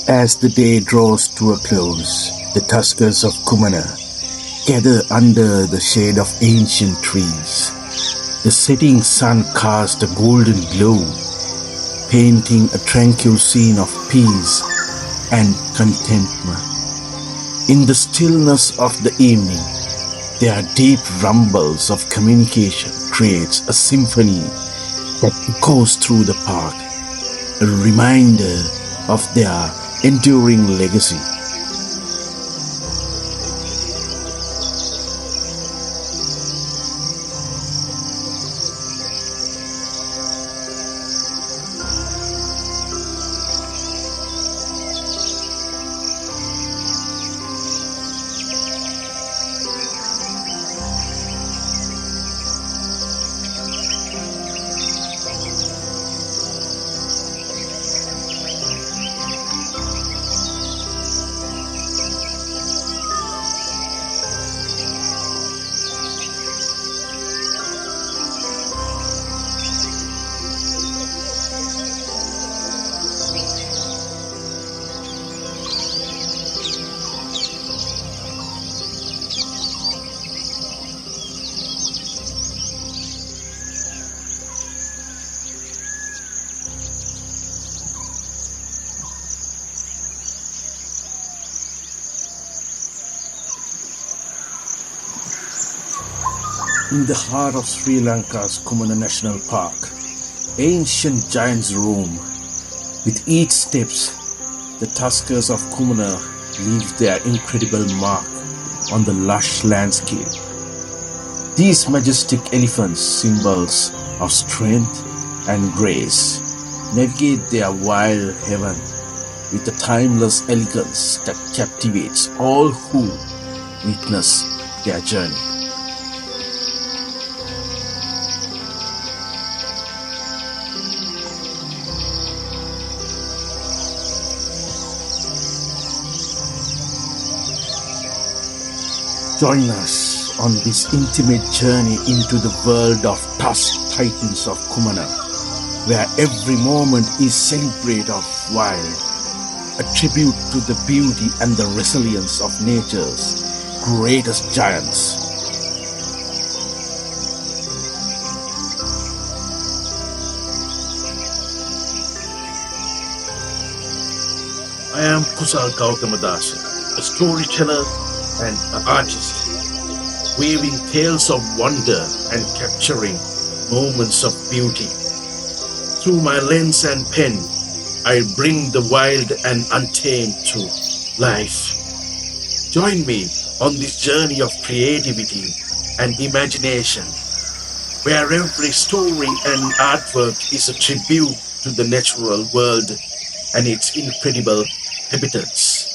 As the day draws to a close, the tuskers of Kumana gather under the shade of ancient trees. The setting sun casts a golden glow, painting a tranquil scene of peace and contentment. In the stillness of the evening, their deep rumbles of communication creates a symphony that echoes through the park, a reminder of their enduring legacy. In the heart of Sri Lanka's Kumana National Park, ancient giants roam. With each steps, the tuskers of Kumana leave their incredible mark on the lush landscape. These majestic elephants, symbols of strength and grace, navigate their wild heaven with a timeless elegance that captivates all who witness their journey. Join us on this intimate journey into the world of tusk titans of Kumana, where every moment is celebrated of wild, a tribute to the beauty and the resilience of nature's greatest giants. I am Kusal Gautamadasa, a storyteller and an artist, weaving tales of wonder and capturing moments of beauty. Through my lens and pen, I bring the wild and untamed to life. Join me on this journey of creativity and imagination, where every story and artwork is a tribute to the natural world and its incredible habitats.